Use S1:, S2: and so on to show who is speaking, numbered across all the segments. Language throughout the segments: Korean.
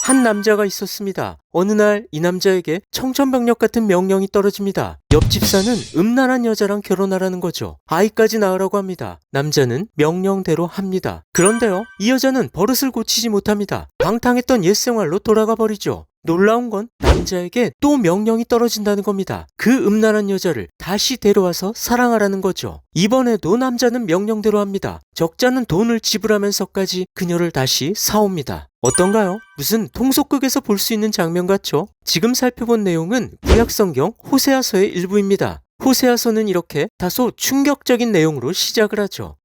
S1: 한 남자가 있었습니다. 어느 날 이 남자에게 청천벽력 같은 명령이 떨어집니다. 옆집 사는 음란한 여자랑 결혼하라는 거죠. 아이까지 낳으라고 합니다. 남자는 명령대로 합니다. 그런데요, 이 여자는 버릇을 고치지 못합니다. 방탕했던 옛 생활로 돌아가 버리죠. 놀라운 건 남자에게 또 명령이 떨어진다는 겁니다. 그 음란한 여자를 다시 데려와서 사랑하라는 거죠. 이번에도 남자는 명령대로 합니다. 적잖은 돈을 지불하면서까지 그녀를 다시 사옵니다. 어떤가요? 무슨 통속극에서 볼 수 있는 장면 같죠? 지금 살펴본 내용은 구약성경 호세아서의 일부입니다. 호세아서는 이렇게 다소 충격적인 내용으로 시작을 하죠.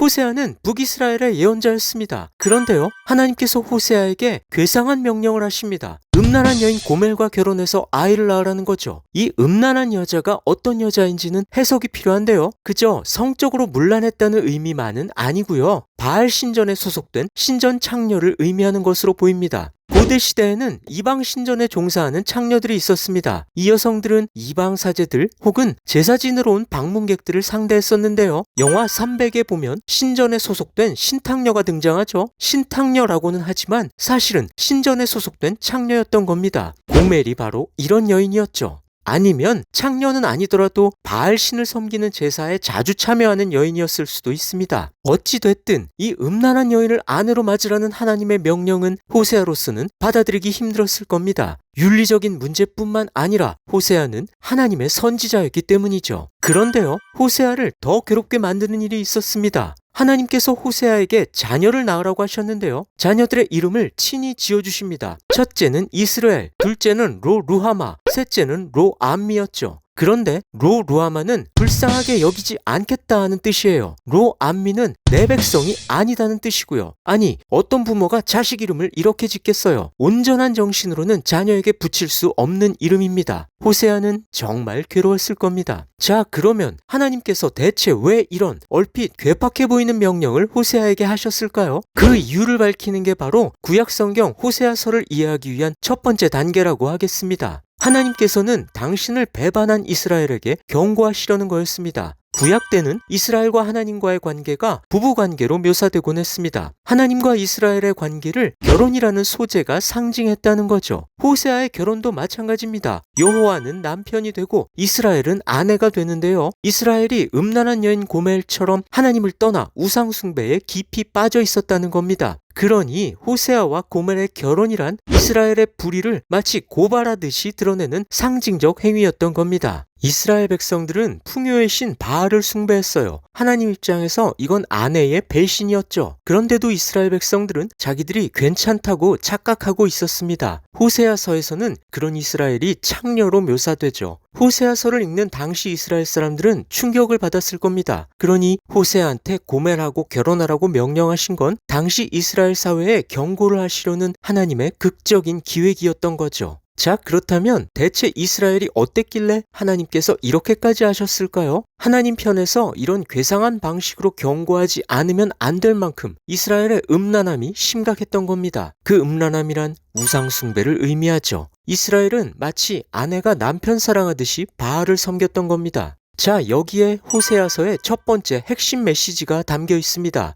S1: 호세아는 북이스라엘의 예언자였습니다. 그런데요, 하나님께서 호세아에게 괴상한 명령을 하십니다. 음란한 여인 고멜과 결혼해서 아이를 낳으라는 거죠. 이 음란한 여자가 어떤 여자인지는 해석이 필요한데요. 그저 성적으로 문란했다는 의미만은 아니고요. 바알 신전에 소속된 신전 창녀를 의미하는 것으로 보입니다. 고대 시대에는 이방 신전에 종사하는 창녀들이 있었습니다. 이 여성들은 이방 사제들 혹은 제사 지내러 온 방문객들을 상대했었는데요. 영화 300에 보면 신전에 소속된 신탕녀가 등장하죠. 신탕녀라고는 하지만 사실은 신전에 소속된 창녀였던 겁니다. 고멜이 바로 이런 여인이었죠. 아니면 창녀는 아니더라도 바알 신을 섬기는 제사에 자주 참여하는 여인이었을 수도 있습니다. 어찌됐든 이 음란한 여인을 아내로 맞으라는 하나님의 명령은 호세아로서는 받아들이기 힘들었을 겁니다. 윤리적인 문제뿐만 아니라 호세아는 하나님의 선지자였기 때문이죠. 그런데요, 호세아를 더 괴롭게 만드는 일이 있었습니다. 하나님께서 호세아에게 자녀를 낳으라고 하셨는데요. 자녀들의 이름을 친히 지어주십니다. 첫째는 이스라엘, 둘째는 로루하마, 셋째는 로암미였죠. 그런데 로루하마는 불쌍하게 여기지 않겠다 하는 뜻이에요. 로암미는 내 백성이 아니다는 뜻이고요. 아니, 어떤 부모가 자식 이름을 이렇게 짓겠어요? 온전한 정신으로는 자녀에게 붙일 수 없는 이름입니다. 호세아는 정말 괴로웠을 겁니다. 자, 그러면 하나님께서 대체 왜 이런 얼핏 괴팍해 보이는 명령을 호세아에게 하셨을까요? 그 이유를 밝히는 게 바로 구약성경 호세아서를 이해하기 위한 첫 번째 단계라고 하겠습니다. 하나님께서는 당신을 배반한 이스라엘에게 경고하시려는 거였습니다. 구약 때는 이스라엘과 하나님과의 관계가 부부관계로 묘사되곤 했습니다. 하나님과 이스라엘의 관계를 결혼이라는 소재가 상징했다는 거죠. 호세아의 결혼도 마찬가지입니다. 여호와는 남편이 되고 이스라엘은 아내가 되는데요. 이스라엘이 음란한 여인 고멜처럼 하나님을 떠나 우상 숭배에 깊이 빠져 있었다는 겁니다. 그러니 호세아와 고멜의 결혼이란 이스라엘의 불의를 마치 고발하듯이 드러내는 상징적 행위였던 겁니다. 이스라엘 백성들은 풍요의 신 바알을 숭배했어요. 하나님 입장에서 이건 아내의 배신이었죠. 그런데도 이스라엘 백성들은 자기들이 괜찮다고 착각하고 있었습니다. 호세아서에서는 그런 이스라엘이 창녀로 묘사되죠. 호세아서를 읽는 당시 이스라엘 사람들은 충격을 받았을 겁니다. 그러니 호세아한테 고멜하고 결혼하라고 명령하신 건 당시 이스라엘 사회에 경고를 하시려는 하나님의 극적인 기획이었던 거죠. 자, 그렇다면 대체 이스라엘이 어땠길래 하나님께서 이렇게까지 하셨을까요? 하나님 편에서 이런 괴상한 방식으로 경고하지 않으면 안 될 만큼 이스라엘의 음란함이 심각했던 겁니다. 그 음란함이란 우상 숭배를 의미하죠. 이스라엘은 마치 아내가 남편 사랑하듯이 바알을 섬겼던 겁니다. 자, 여기에 호세아서의 첫 번째 핵심 메시지가 담겨 있습니다.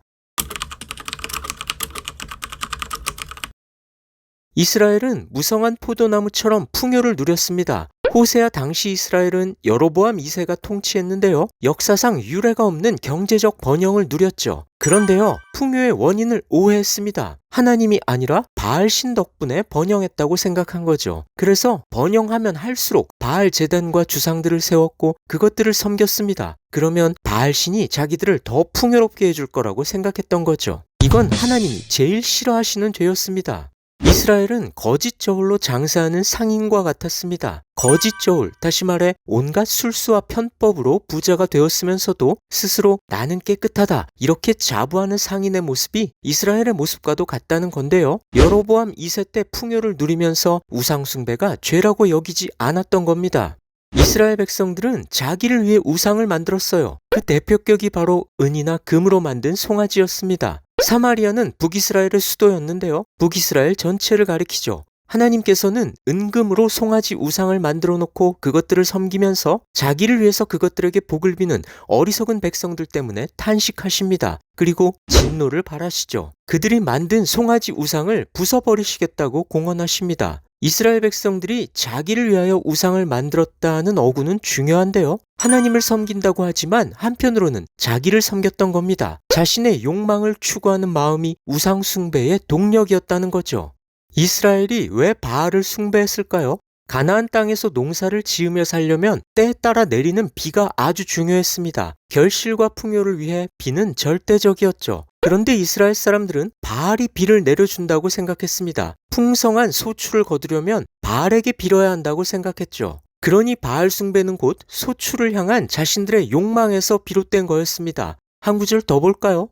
S1: 이스라엘은 무성한 포도나무처럼 풍요를 누렸습니다. 호세아 당시 이스라엘은 여로보암 2세가 통치했는데요. 역사상 유례가 없는 경제적 번영을 누렸죠. 그런데요, 풍요의 원인을 오해했습니다. 하나님이 아니라 바알 신 덕분에 번영했다고 생각한 거죠. 그래서 번영하면 할수록 바알 제단과 주상들을 세웠고 그것들을 섬겼습니다. 그러면 바알 신이 자기들을 더 풍요롭게 해줄 거라고 생각했던 거죠. 이건 하나님이 제일 싫어하시는 죄였습니다. 이스라엘은 거짓 저울로 장사하는 상인과 같았습니다. 거짓 저울, 다시 말해 온갖 술수와 편법으로 부자가 되었으면서도 스스로 나는 깨끗하다 이렇게 자부하는 상인의 모습이 이스라엘의 모습과도 같다는 건데요. 여로보암 2세 때 풍요를 누리면서 우상숭배가 죄라고 여기지 않았던 겁니다. 이스라엘 백성들은 자기를 위해 우상을 만들었어요. 그 대표격이 바로 은이나 금으로 만든 송아지였습니다. 사마리아는 북이스라엘의 수도였는데요. 북이스라엘 전체를 가리키죠. 하나님께서는 은금으로 송아지 우상을 만들어 놓고 그것들을 섬기면서 자기를 위해서 그것들에게 복을 비는 어리석은 백성들 때문에 탄식하십니다. 그리고 진노를 발하시죠. 그들이 만든 송아지 우상을 부숴버리시겠다고 공언하십니다. 이스라엘 백성들이 자기를 위하여 우상을 만들었다는 어구는 중요한데요. 하나님을 섬긴다고 하지만 한편으로는 자기를 섬겼던 겁니다. 자신의 욕망을 추구하는 마음이 우상 숭배의 동력이었다는 거죠. 이스라엘이 왜 바알을 숭배했을까요? 가나안 땅에서 농사를 지으며 살려면 때에 따라 내리는 비가 아주 중요했습니다. 결실과 풍요를 위해 비는 절대적이었죠. 그런데 이스라엘 사람들은 바알이 비를 내려준다고 생각했습니다. 풍성한 소출을 거두려면 바알에게 빌어야 한다고 생각했죠. 그러니 바알 숭배는 곧 소출을 향한 자신들의 욕망에서 비롯된 거였습니다. 한 구절 더 볼까요?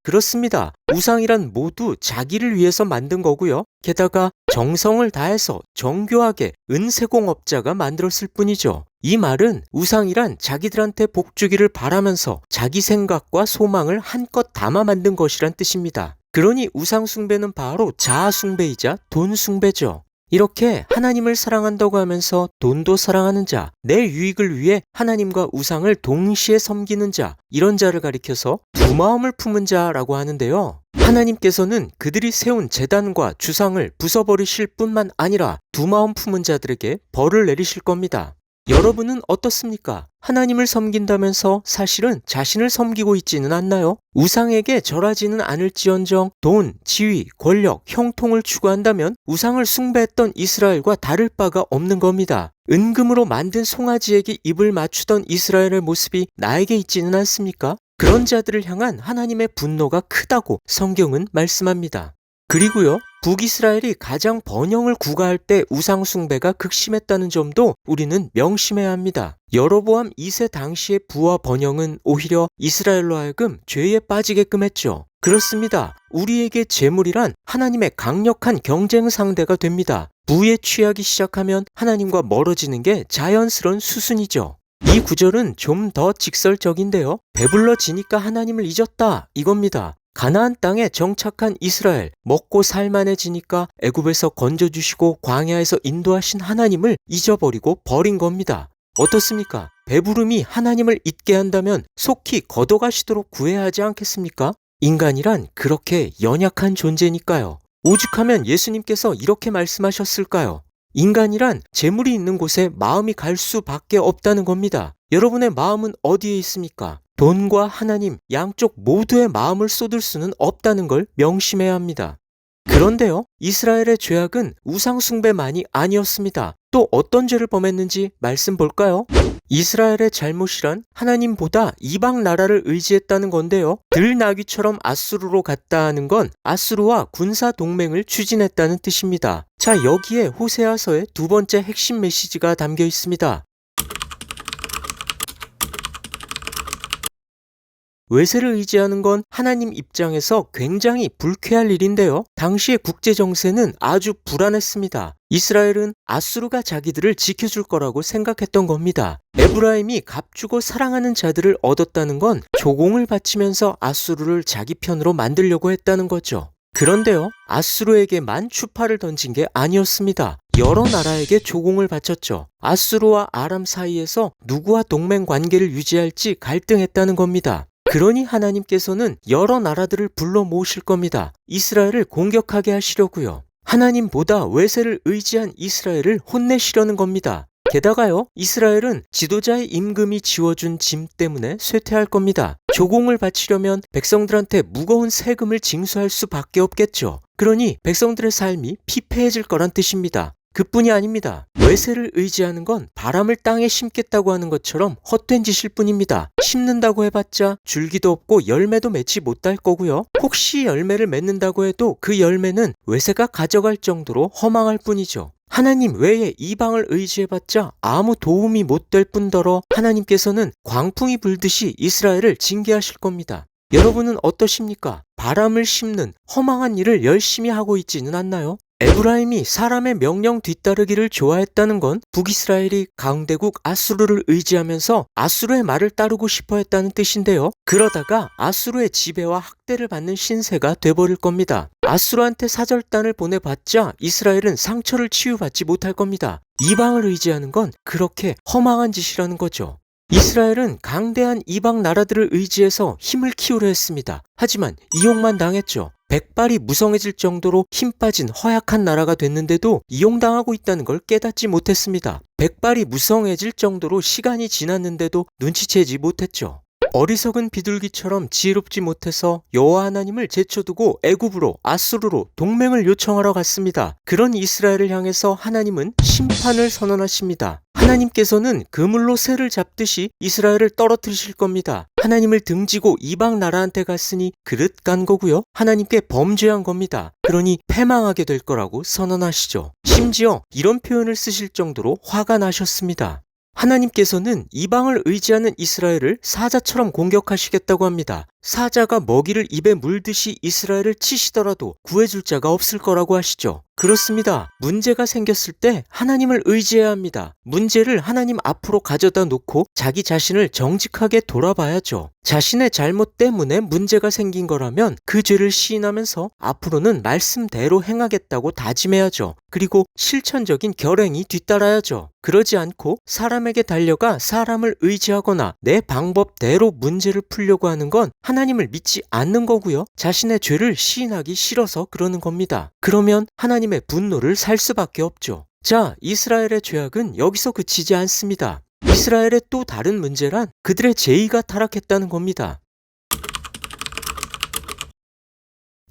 S1: 그렇습니다. 우상이란 모두 자기를 위해서 만든 거고요. 게다가 정성을 다해서 정교하게 은세공업자가 만들었을 뿐이죠. 이 말은 우상이란 자기들한테 복 주기를 바라면서 자기 생각과 소망을 한껏 담아 만든 것이란 뜻입니다. 그러니 우상 숭배는 바로 자아 숭배이자 돈 숭배죠. 이렇게 하나님을 사랑한다고 하면서 돈도 사랑하는 자, 내 유익을 위해 하나님과 우상을 동시에 섬기는 자, 이런 자를 가리켜서 두 마음을 품은 자라고 하는데요. 하나님께서는 그들이 세운 제단과 주상을 부숴버리실 뿐만 아니라 두 마음 품은 자들에게 벌을 내리실 겁니다. 여러분은 어떻습니까? 하나님을 섬긴다면서 사실은 자신을 섬기고 있지는 않나요? 우상에게 절하지는 않을지언정 돈, 지위, 권력, 형통을 추구한다면 우상을 숭배했던 이스라엘과 다를 바가 없는 겁니다. 은금으로 만든 송아지에게 입을 맞추던 이스라엘의 모습이 나에게 있지는 않습니까? 그런 자들을 향한 하나님의 분노가 크다고 성경은 말씀합니다. 그리고요, 북이스라엘이 가장 번영을 구가할 때 우상 숭배가 극심했다는 점도 우리는 명심해야 합니다. 여로보암 2세 당시의 부와 번영은 오히려 이스라엘로 하여금 죄에 빠지게끔 했죠. 그렇습니다. 우리에게 재물이란 하나님의 강력한 경쟁 상대가 됩니다. 부에 취하기 시작하면 하나님과 멀어지는 게 자연스러운 수순이죠. 이 구절은 좀 더 직설적인데요. 배불러지니까 하나님을 잊었다, 이겁니다. 가나안 땅에 정착한 이스라엘, 먹고 살만해지니까 애굽에서 건져주시고 광야에서 인도하신 하나님을 잊어버리고 버린 겁니다. 어떻습니까? 배부름이 하나님을 잊게 한다면 속히 걷어가시도록 구해야 하지 않겠습니까? 인간이란 그렇게 연약한 존재니까요. 오죽하면 예수님께서 이렇게 말씀하셨을까요? 인간이란 재물이 있는 곳에 마음이 갈 수밖에 없다는 겁니다. 여러분의 마음은 어디에 있습니까? 돈과 하나님 양쪽 모두의 마음을 쏟을 수는 없다는 걸 명심해야 합니다. 그런데요, 이스라엘의 죄악은 우상 숭배만이 아니었습니다. 또 어떤 죄를 범했는지 말씀 볼까요? 이스라엘의 잘못이란 하나님보다 이방 나라를 의지했다는 건데요. 들나귀처럼 아수르로 갔다 하는 건 아수르와 군사 동맹을 추진했다는 뜻입니다. 자, 여기에 호세아서의 두 번째 핵심 메시지가 담겨 있습니다. 외세를 의지하는 건 하나님 입장에서 굉장히 불쾌할 일인데요. 당시의 국제 정세는 아주 불안했습니다. 이스라엘은 아수르가 자기들을 지켜줄 거라고 생각했던 겁니다. 에브라임이 값주고 사랑하는 자들을 얻었다는 건 조공을 바치면서 아수르를 자기 편으로 만들려고 했다는 거죠. 그런데요, 아수르에게만 추파를 던진 게 아니었습니다. 여러 나라에게 조공을 바쳤죠. 아수르와 아람 사이에서 누구와 동맹 관계를 유지할지 갈등했다는 겁니다. 그러니 하나님께서는 여러 나라들을 불러 모으실 겁니다. 이스라엘을 공격하게 하시려고요. 하나님보다 외세를 의지한 이스라엘을 혼내시려는 겁니다. 게다가요, 이스라엘은 지도자의 임금이 지워준 짐 때문에 쇠퇴할 겁니다. 조공을 바치려면 백성들한테 무거운 세금을 징수할 수밖에 없겠죠. 그러니 백성들의 삶이 피폐해질 거란 뜻입니다. 그뿐이 아닙니다. 외세를 의지하는 건 바람을 땅에 심겠다고 하는 것처럼 헛된 짓일 뿐입니다. 심는다고 해봤자 줄기도 없고 열매도 맺지 못할 거고요. 혹시 열매를 맺는다고 해도 그 열매는 외세가 가져갈 정도로 허망할 뿐이죠. 하나님 외에 이방을 의지해봤자 아무 도움이 못 될 뿐더러 하나님께서는 광풍이 불듯이 이스라엘을 징계하실 겁니다. 여러분은 어떠십니까? 바람을 심는 허망한 일을 열심히 하고 있지는 않나요? 에브라임이 사람의 명령 뒤따르기를 좋아했다는 건 북이스라엘이 강대국 아수르를 의지하면서 아수르의 말을 따르고 싶어 했다는 뜻인데요. 그러다가 아수르의 지배와 학대를 받는 신세가 돼버릴 겁니다. 아수르한테 사절단을 보내봤자 이스라엘은 상처를 치유받지 못할 겁니다. 이방을 의지하는 건 그렇게 허망한 짓이라는 거죠. 이스라엘은 강대한 이방 나라들을 의지해서 힘을 키우려 했습니다. 하지만 이용만 당했죠. 백발이 무성해질 정도로 힘 빠진 허약한 나라가 됐는데도 이용당하고 있다는 걸 깨닫지 못했습니다. 백발이 무성해질 정도로 시간이 지났는데도 눈치채지 못했죠. 어리석은 비둘기처럼 지혜롭지 못해서 여호와 하나님을 제쳐두고 애굽으로 아수르로 동맹을 요청하러 갔습니다. 그런 이스라엘을 향해서 하나님은 심판을 선언하십니다. 하나님께서는 그물로 새를 잡듯이 이스라엘을 떨어뜨리실 겁니다. 하나님을 등지고 이방 나라한테 갔으니 그릇 간 거고요. 하나님께 범죄한 겁니다. 그러니 패망하게 될 거라고 선언하시죠. 심지어 이런 표현을 쓰실 정도로 화가 나셨습니다. 하나님께서는 이방을 의지하는 이스라엘을 사자처럼 공격하시겠다고 합니다. 사자가 먹이를 입에 물듯이 이스라엘을 치시더라도 구해줄 자가 없을 거라고 하시죠. 그렇습니다. 문제가 생겼을 때 하나님을 의지해야 합니다. 문제를 하나님 앞으로 가져다 놓고 자기 자신을 정직하게 돌아봐야죠. 자신의 잘못 때문에 문제가 생긴 거라면 그 죄를 시인하면서 앞으로는 말씀대로 행하겠다고 다짐해야죠. 그리고 실천적인 결행이 뒤따라야죠. 그러지 않고 사람에게 달려가 사람을 의지하거나 내 방법대로 문제를 풀려고 하는 건 하나님을 믿지 않는 거고요. 자신의 죄를 시인하기 싫어서 그러는 겁니다. 그러면 하나님의 분노를 살 수밖에 없죠. 자, 이스라엘의 죄악은 여기서 그치지 않습니다. 이스라엘의 또 다른 문제란 그들의 제의가 타락했다는 겁니다.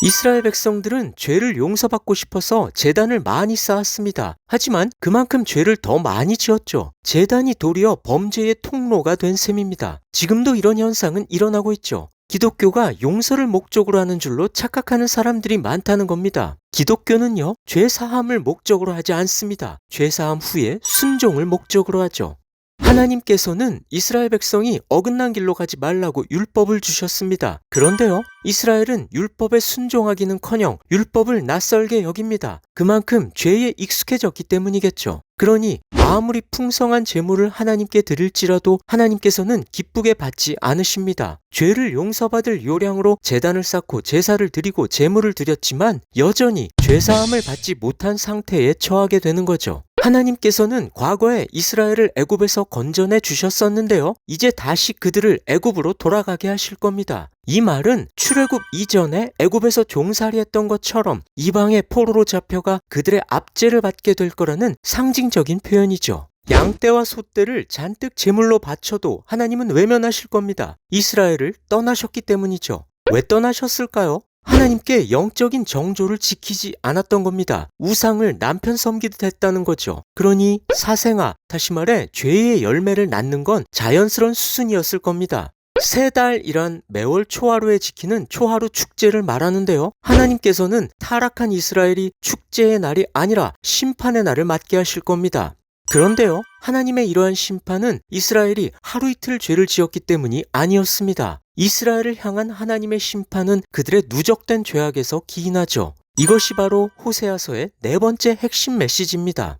S1: 이스라엘 백성들은 죄를 용서받고 싶어서 제단을 많이 쌓았습니다. 하지만 그만큼 죄를 더 많이 지었죠. 제단이 도리어 범죄의 통로가 된 셈입니다. 지금도 이런 현상은 일어나고 있죠. 기독교가 용서를 목적으로 하는 줄로 착각하는 사람들이 많다는 겁니다. 기독교는요, 죄사함을 목적으로 하지 않습니다. 죄사함 후에 순종을 목적으로 하죠. 하나님께서는 이스라엘 백성이 어긋난 길로 가지 말라고 율법을 주셨습니다. 그런데요, 이스라엘은 율법에 순종하기는커녕 율법을 낯설게 여깁니다. 그만큼 죄에 익숙해졌기 때문이겠죠. 그러니 아무리 풍성한 제물을 하나님께 드릴지라도 하나님께서는 기쁘게 받지 않으십니다. 죄를 용서받을 요량으로 제단을 쌓고 제사를 드리고 제물을 드렸지만 여전히 죄사함을 받지 못한 상태에 처하게 되는 거죠. 하나님께서는 과거에 이스라엘을 애굽에서 건져내 주셨었는데요. 이제 다시 그들을 애굽으로 돌아가게 하실 겁니다. 이 말은 출애굽 이전에 애굽에서 종살이했던 것처럼 이방의 포로로 잡혀가 그들의 압제를 받게 될 거라는 상징적인 표현이죠. 양떼와 소떼를 잔뜩 제물로 바쳐도 하나님은 외면하실 겁니다. 이스라엘을 떠나셨기 때문이죠. 왜 떠나셨을까요? 하나님께 영적인 정조를 지키지 않았던 겁니다. 우상을 남편 섬기듯 했다는 거죠. 그러니 사생아, 다시 말해 죄의 열매를 낳는 건 자연스러운 수순이었을 겁니다. 세 달이란 매월 초하루에 지키는 초하루 축제를 말하는데요. 하나님께서는 타락한 이스라엘이 축제의 날이 아니라 심판의 날을 맞게 하실 겁니다. 그런데요, 하나님의 이러한 심판은 이스라엘이 하루 이틀 죄를 지었기 때문이 아니었습니다. 이스라엘을 향한 하나님의 심판은 그들의 누적된 죄악에서 기인하죠. 이것이 바로 호세아서의 네 번째 핵심 메시지입니다.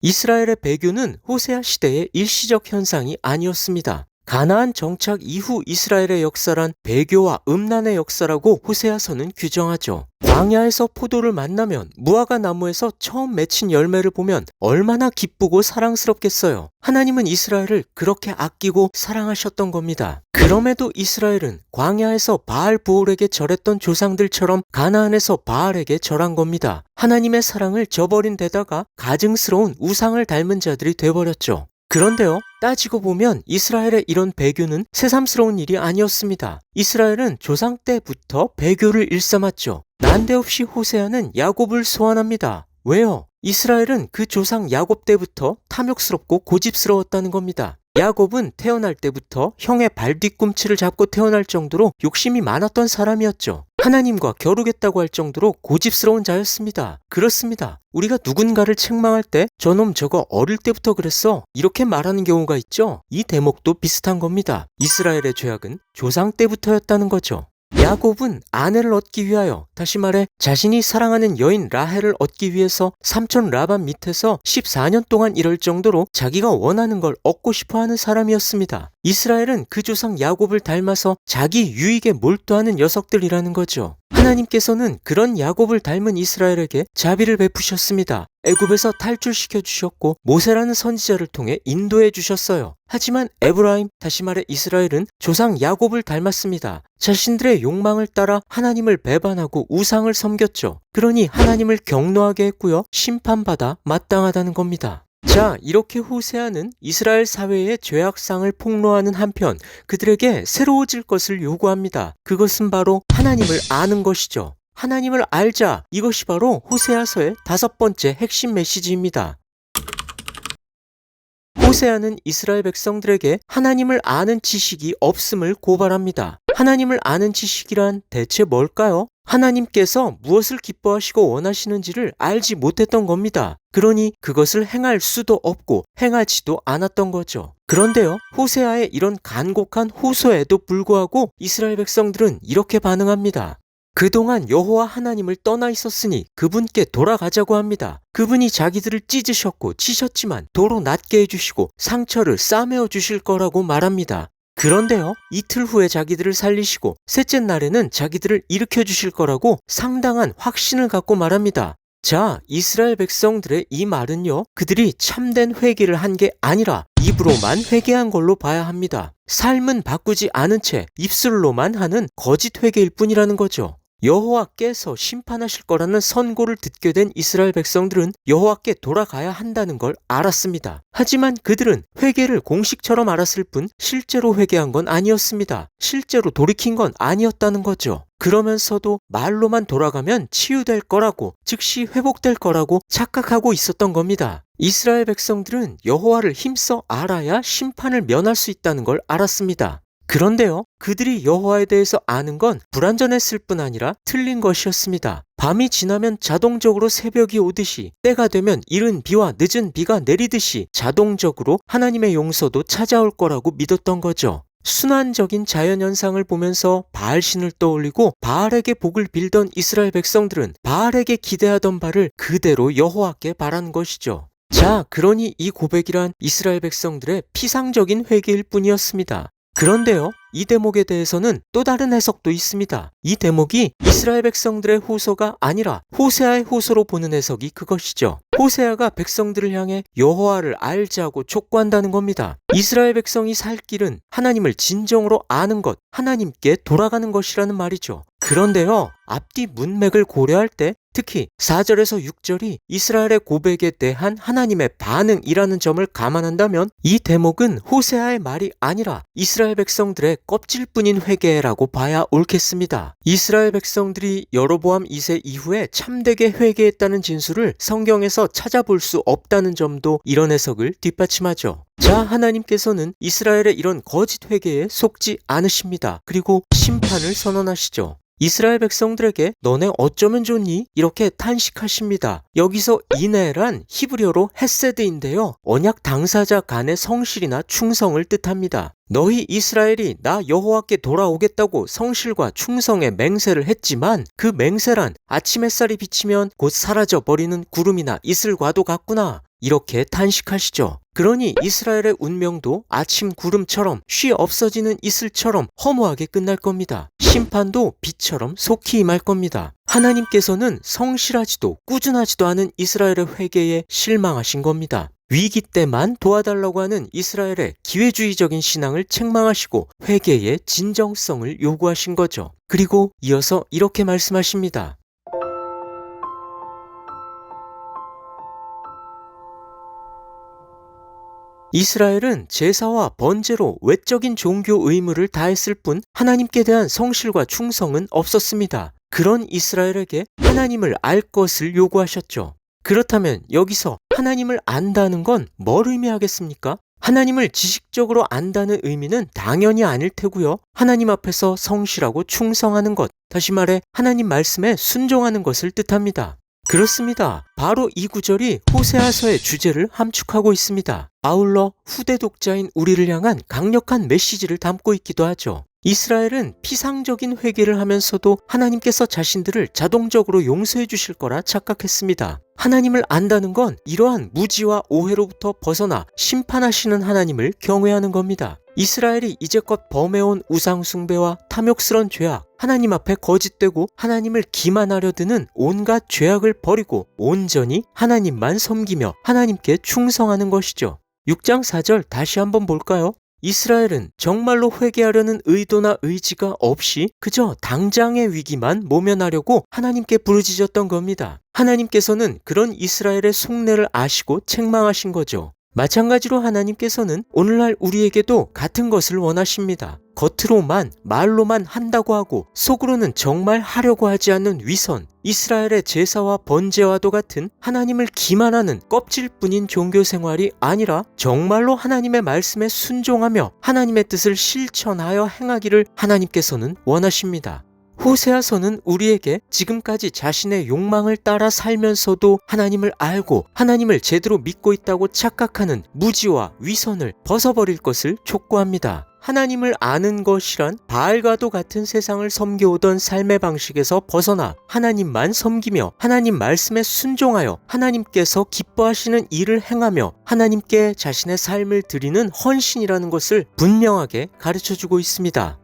S1: 이스라엘의 배교는 호세아 시대의 일시적 현상이 아니었습니다. 가나안 정착 이후 이스라엘의 역사란 배교와 음란의 역사라고 호세아서는 규정하죠. 광야에서 포도를 만나면 무화과 나무에서 처음 맺힌 열매를 보면 얼마나 기쁘고 사랑스럽겠어요. 하나님은 이스라엘을 그렇게 아끼고 사랑하셨던 겁니다. 그럼에도 이스라엘은 광야에서 바알 부올에게 절했던 조상들처럼 가나안에서 바알에게 절한 겁니다. 하나님의 사랑을 저버린 데다가 가증스러운 우상을 닮은 자들이 돼버렸죠. 그런데요, 따지고 보면 이스라엘의 이런 배교는 새삼스러운 일이 아니었습니다. 이스라엘은 조상 때부터 배교를 일삼았죠. 난데없이 호세아는 야곱을 소환합니다. 왜요? 이스라엘은 그 조상 야곱 때부터 탐욕스럽고 고집스러웠다는 겁니다. 야곱은 태어날 때부터 형의 발 뒤꿈치를 잡고 태어날 정도로 욕심이 많았던 사람이었죠. 하나님과 겨루겠다고 할 정도로 고집스러운 자였습니다. 그렇습니다. 우리가 누군가를 책망할 때 저놈 저거 어릴 때부터 그랬어, 이렇게 말하는 경우가 있죠. 이 대목도 비슷한 겁니다. 이스라엘의 죄악은 조상 때부터였다는 거죠. 야곱은 아내를 얻기 위하여, 다시 말해 자신이 사랑하는 여인 라헬을 얻기 위해서 삼촌 라반 밑에서 14년 동안 일할 정도로 자기가 원하는 걸 얻고 싶어하는 사람이었습니다. 이스라엘은 그 조상 야곱을 닮아서 자기 유익에 몰두하는 녀석들이라는 거죠. 하나님께서는 그런 야곱을 닮은 이스라엘에게 자비를 베푸셨습니다. 애굽에서 탈출시켜 주셨고 모세라는 선지자를 통해 인도해 주셨어요. 하지만 에브라임, 다시 말해 이스라엘은 조상 야곱을 닮았습니다. 자신들의 욕망을 따라 하나님을 배반하고 우상을 섬겼죠. 그러니 하나님을 경노하게 했고요. 심판받아 마땅하다는 겁니다. 자, 이렇게 호세아는 이스라엘 사회의 죄악상을 폭로하는 한편 그들에게 새로워질 것을 요구합니다. 그것은 바로 하나님을 아는 것이죠. 하나님을 알자. 이것이 바로 호세아서의 5번째 핵심 메시지입니다. 호세아는 이스라엘 백성들에게 하나님을 아는 지식이 없음을 고발합니다. 하나님을 아는 지식이란 대체 뭘까요? 하나님께서 무엇을 기뻐하시고 원하시는지를 알지 못했던 겁니다. 그러니 그것을 행할 수도 없고 행하지도 않았던 거죠. 그런데요, 호세아의 이런 간곡한 호소에도 불구하고 이스라엘 백성들은 이렇게 반응합니다. 그동안 여호와 하나님을 떠나 있었으니 그분께 돌아가자고 합니다. 그분이 자기들을 찢으셨고 치셨지만 도로 낫게 해주시고 상처를 싸매어 주실 거라고 말합니다. 그런데요, 이틀 후에 자기들을 살리시고 셋째 날에는 자기들을 일으켜 주실 거라고 상당한 확신을 갖고 말합니다. 자, 이스라엘 백성들의 이 말은요, 그들이 참된 회개를 한 게 아니라 입으로만 회개한 걸로 봐야 합니다. 삶은 바꾸지 않은 채 입술로만 하는 거짓 회개일 뿐이라는 거죠. 여호와께서 심판하실 거라는 선고를 듣게 된 이스라엘 백성들은 여호와께 돌아가야 한다는 걸 알았습니다. 하지만 그들은 회개를 공식처럼 알았을 뿐 실제로 회개한 건 아니었습니다. 실제로 돌이킨 건 아니었다는 거죠. 그러면서도 말로만 돌아가면 치유될 거라고, 즉시 회복될 거라고 착각하고 있었던 겁니다. 이스라엘 백성들은 여호와를 힘써 알아야 심판을 면할 수 있다는 걸 알았습니다. 그런데요, 그들이 여호와에 대해서 아는 건 불완전했을 뿐 아니라 틀린 것이었습니다. 밤이 지나면 자동적으로 새벽이 오듯이, 때가 되면 이른 비와 늦은 비가 내리듯이 자동적으로 하나님의 용서도 찾아올 거라고 믿었던 거죠. 순환적인 자연현상을 보면서 바알신을 떠올리고 바알에게 복을 빌던 이스라엘 백성들은 바알에게 기대하던 바를 그대로 여호와께 바란 것이죠. 자, 그러니 이 고백이란 이스라엘 백성들의 피상적인 회개일 뿐이었습니다. 그런데요, 이 대목에 대해서는 또 다른 해석도 있습니다. 이 대목이 이스라엘 백성들의 호소가 아니라 호세아의 호소로 보는 해석이 그것이죠. 호세아가 백성들을 향해 여호와를 알자고 촉구한다는 겁니다. 이스라엘 백성이 살 길은 하나님을 진정으로 아는 것, 하나님께 돌아가는 것이라는 말이죠. 그런데요, 앞뒤 문맥을 고려할 때 특히 4절에서 6절이 이스라엘의 고백에 대한 하나님의 반응이라는 점을 감안한다면 이 대목은 호세아의 말이 아니라 이스라엘 백성들의 껍질뿐인 회개라고 봐야 옳겠습니다. 이스라엘 백성들이 여로보암 2세 이후에 참되게 회개했다는 진술을 성경에서 찾아볼 수 없다는 점도 이런 해석을 뒷받침하죠. 자, 하나님께서는 이스라엘의 이런 거짓 회개에 속지 않으십니다. 그리고 심판을 선언하시죠. 이스라엘 백성들에게 너네 어쩌면 좋니? 이렇게 탄식하십니다. 여기서 이네란 히브리어로 헤세드인데요. 언약 당사자 간의 성실이나 충성을 뜻합니다. 너희 이스라엘이 나 여호와께 돌아오겠다고 성실과 충성의 맹세를 했지만 그 맹세란 아침 햇살이 비치면 곧 사라져버리는 구름이나 이슬과도 같구나. 이렇게 탄식하시죠. 그러니 이스라엘의 운명도 아침 구름처럼 쉬 없어지는 이슬처럼 허무하게 끝날 겁니다. 심판도 비처럼 속히 임할 겁니다. 하나님께서는 성실하지도 꾸준하지도 않은 이스라엘의 회개에 실망하신 겁니다. 위기 때만 도와달라고 하는 이스라엘의 기회주의적인 신앙을 책망하시고 회개의 진정성을 요구하신 거죠. 그리고 이어서 이렇게 말씀하십니다. 이스라엘은 제사와 번제로 외적인 종교 의무를 다했을 뿐 하나님께 대한 성실과 충성은 없었습니다. 그런 이스라엘에게 하나님을 알 것을 요구하셨죠. 그렇다면 여기서 하나님을 안다는 건 뭘 의미하겠습니까? 하나님을 지식적으로 안다는 의미는 당연히 아닐 테고요. 하나님 앞에서 성실하고 충성하는 것, 다시 말해 하나님 말씀에 순종하는 것을 뜻합니다. 그렇습니다. 바로 이 구절이 호세아서의 주제를 함축하고 있습니다. 아울러 후대 독자인 우리를 향한 강력한 메시지를 담고 있기도 하죠. 이스라엘은 피상적인 회개를 하면서도 하나님께서 자신들을 자동적으로 용서해 주실 거라 착각했습니다. 하나님을 안다는 건 이러한 무지와 오해로부터 벗어나 심판하시는 하나님을 경외하는 겁니다. 이스라엘이 이제껏 범해온 우상숭배와 탐욕스런 죄악, 하나님 앞에 거짓되고 하나님을 기만하려 드는 온갖 죄악을 버리고 온전히 하나님만 섬기며 하나님께 충성하는 것이죠. 6장 4절 다시 한번 볼까요? 이스라엘은 정말로 회개하려는 의도나 의지가 없이 그저 당장의 위기만 모면하려고 하나님께 부르짖었던 겁니다. 하나님께서는 그런 이스라엘의 속내를 아시고 책망하신 거죠. 마찬가지로 하나님께서는 오늘날 우리에게도 같은 것을 원하십니다. 겉으로만 말로만 한다고 하고 속으로는 정말 하려고 하지 않는 위선, 이스라엘의 제사와 번제와도 같은 하나님을 기만하는 껍질뿐인 종교 생활이 아니라 정말로 하나님의 말씀에 순종하며 하나님의 뜻을 실천하여 행하기를 하나님께서는 원하십니다. 호세아서는 우리에게 지금까지 자신의 욕망을 따라 살면서도 하나님을 알고 하나님을 제대로 믿고 있다고 착각하는 무지와 위선을 벗어버릴 것을 촉구합니다. 하나님을 아는 것이란 바알과도 같은 세상을 섬겨오던 삶의 방식에서 벗어나 하나님만 섬기며 하나님 말씀에 순종하여 하나님께서 기뻐하시는 일을 행하며 하나님께 자신의 삶을 드리는 헌신이라는 것을 분명하게 가르쳐주고 있습니다.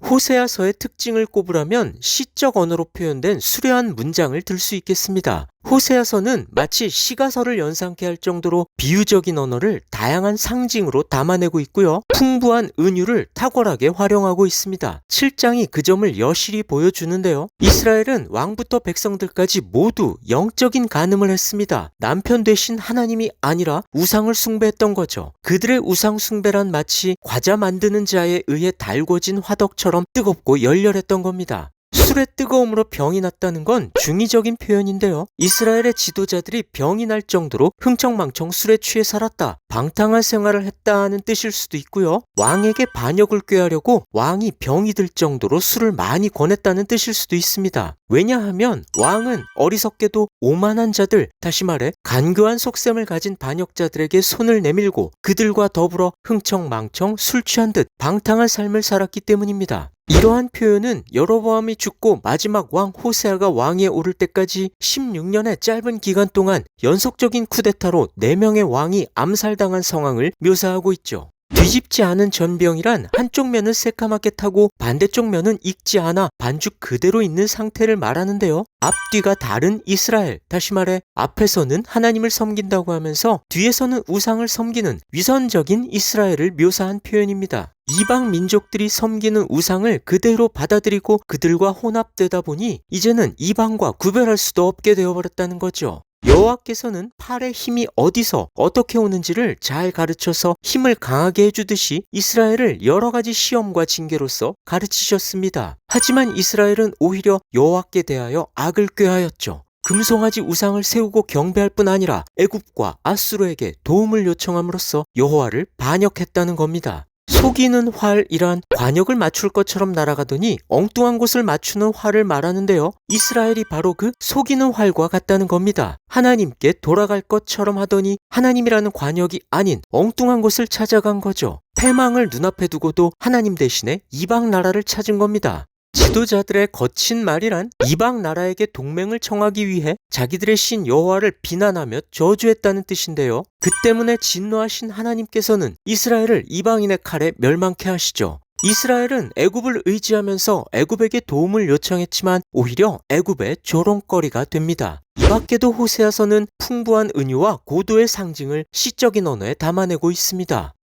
S1: 호세아서의 특징을 꼽으라면 시적 언어로 표현된 수려한 문장을 들 수 있겠습니다. 호세아서는 마치 시가서를 연상케 할 정도로 비유적인 언어를 다양한 상징으로 담아내고 있고요. 풍부한 은유를 탁월하게 활용하고 있습니다. 7장이 그 점을 여실히 보여주는데요. 이스라엘은 왕부터 백성들까지 모두 영적인 간음을 했습니다. 남편 되신 하나님이 아니라 우상을 숭배했던 거죠. 그들의 우상 숭배란 마치 과자 만드는 자에 의해 달궈진 화덕처럼 뜨겁고 열렬했던 겁니다. 술의 뜨거움으로 병이 났다는 건 중의적인 표현인데요. 이스라엘의 지도자들이 병이 날 정도로 흥청망청 술에 취해 살았다, 방탕한 생활을 했다는 뜻일 수도 있고요. 왕에게 반역을 꾀하려고 왕이 병이 들 정도로 술을 많이 권했다는 뜻일 수도 있습니다. 왜냐하면 왕은 어리석게도 오만한 자들, 다시 말해 간교한 속셈을 가진 반역자들에게 손을 내밀고 그들과 더불어 흥청망청 술 취한 듯 방탕한 삶을 살았기 때문입니다. 이러한 표현은 여로보암이 죽고 마지막 왕 호세아가 왕위에 오를 때까지 16년의 짧은 기간 동안 연속적인 쿠데타로 4명의 왕이 암살당한 상황을 묘사하고 있죠. 뒤집지 않은 전병이란 한쪽 면은 새까맣게 타고 반대쪽 면은 익지 않아 반죽 그대로 있는 상태를 말하는데요. 앞뒤가 다른 이스라엘, 다시 말해 앞에서는 하나님을 섬긴다고 하면서 뒤에서는 우상을 섬기는 위선적인 이스라엘을 묘사한 표현입니다. 이방 민족들이 섬기는 우상을 그대로 받아들이고 그들과 혼합되다 보니 이제는 이방과 구별할 수도 없게 되어버렸다는 거죠. 여호와께서는 팔의 힘이 어디서 어떻게 오는지를 잘 가르쳐서 힘을 강하게 해주듯이 이스라엘을 여러 가지 시험과 징계로서 가르치셨습니다. 하지만 이스라엘은 오히려 여호와께 대하여 악을 꾀하였죠. 금송아지 우상을 세우고 경배할 뿐 아니라 애굽과 아수르에게 도움을 요청함으로써 여호와를 반역했다는 겁니다. 속이는 활이란 관역을 맞출 것처럼 날아가더니 엉뚱한 곳을 맞추는 활을 말하는데요. 이스라엘이 바로 그 속이는 활과 같다는 겁니다. 하나님께 돌아갈 것처럼 하더니 하나님이라는 관역이 아닌 엉뚱한 곳을 찾아간 거죠. 패망을 눈앞에 두고도 하나님 대신에 이방 나라를 찾은 겁니다. 지도자들의 거친 말이란 이방 나라에게 동맹을 청하기 위해 자기들의 신 여호와를 비난하며 저주했다는 뜻인데요. 그 때문에 진노하신 하나님께서는 이스라엘을 이방인의 칼에 멸망케 하시죠. 이스라엘은 애굽을 의지하면서 애굽에게 도움을 요청했지만 오히려 애굽의 조롱거리가 됩니다. 이 밖에도 호세아서는 풍부한 은유와 고도의 상징을 시적인 언어에 담아내고 있습니다.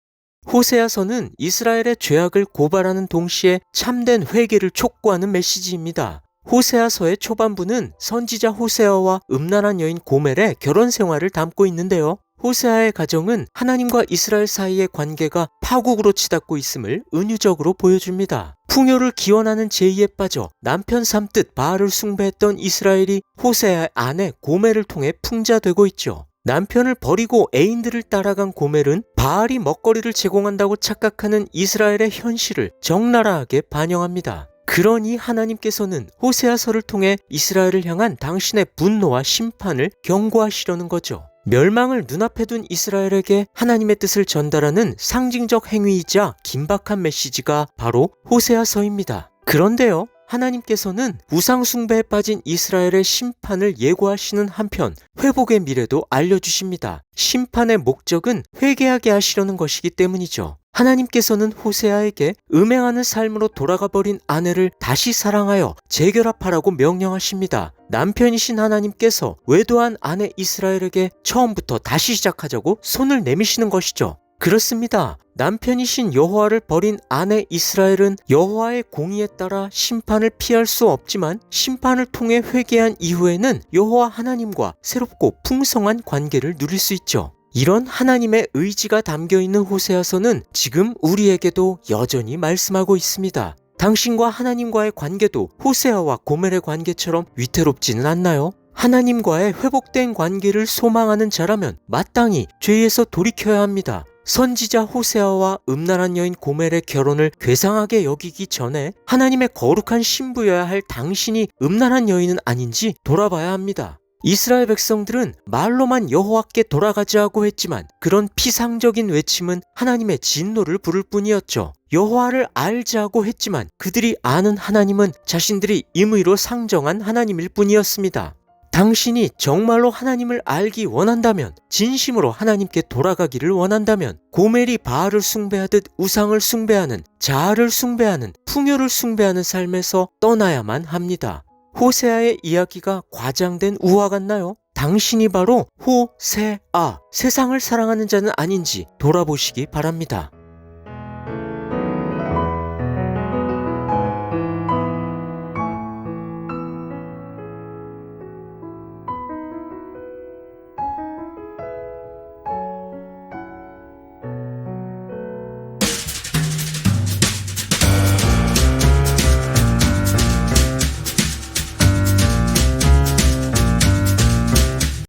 S1: 호세아서는 이스라엘의 죄악을 고발하는 동시에 참된 회개를 촉구하는 메시지입니다. 호세아서의 초반부는 선지자 호세아와 음란한 여인 고멜의 결혼 생활을 담고 있는데요. 호세아의 가정은 하나님과 이스라엘 사이의 관계가 파국으로 치닫고 있음을 은유적으로 보여줍니다. 풍요를 기원하는 제의에 빠져 남편 삼뜻 바알을 숭배했던 이스라엘이 호세아의 아내 고멜을 통해 풍자되고 있죠. 남편을 버리고 애인들을 따라간 고멜은 바알이 먹거리를 제공한다고 착각하는 이스라엘의 현실을 적나라하게 반영합니다. 그러니 하나님께서는 호세아서를 통해 이스라엘을 향한 당신의 분노와 심판을 경고하시려는 거죠. 멸망을 눈앞에 둔 이스라엘에게 하나님의 뜻을 전달하는 상징적 행위이자 긴박한 메시지가 바로 호세아서입니다. 그런데요, 하나님께서는 우상 숭배에 빠진 이스라엘의 심판을 예고하시는 한편 회복의 미래도 알려주십니다. 심판의 목적은 회개하게 하시려는 것이기 때문이죠. 하나님께서는 호세아에게 음행하는 삶으로 돌아가 버린 아내를 다시 사랑하여 재결합하라고 명령하십니다. 남편이신 하나님께서 외도한 아내 이스라엘에게 처음부터 다시 시작하자고 손을 내미시는 것이죠. 그렇습니다. 남편이신 여호와를 버린 아내 이스라엘은 여호와의 공의에 따라 심판을 피할 수 없지만 심판을 통해 회개한 이후에는 여호와 하나님과 새롭고 풍성한 관계를 누릴 수 있죠. 이런 하나님의 의지가 담겨있는 호세아서는 지금 우리에게도 여전히 말씀하고 있습니다. 당신과 하나님과의 관계도 호세아와 고멜의 관계처럼 위태롭지는 않나요? 하나님과의 회복된 관계를 소망하는 자라면 마땅히 죄에서 돌이켜야 합니다. 선지자 호세아와 음란한 여인 고멜의 결혼을 괴상하게 여기기 전에 하나님의 거룩한 신부여야 할 당신이 음란한 여인은 아닌지 돌아봐야 합니다. 이스라엘 백성들은 말로만 여호와께 돌아가자고 했지만 그런 피상적인 외침은 하나님의 진노를 부를 뿐이었죠. 여호와를 알자고 했지만 그들이 아는 하나님은 자신들이 임의로 상정한 하나님일 뿐이었습니다. 당신이 정말로 하나님을 알기 원한다면, 진심으로 하나님께 돌아가기를 원한다면 고멜이 바알을 숭배하듯 우상을 숭배하는, 자아를 숭배하는, 풍요를 숭배하는 삶에서 떠나야만 합니다. 호세아의 이야기가 과장된 우화 같나요? 당신이 바로 호세아, 세상을 사랑하는 자는 아닌지 돌아보시기 바랍니다.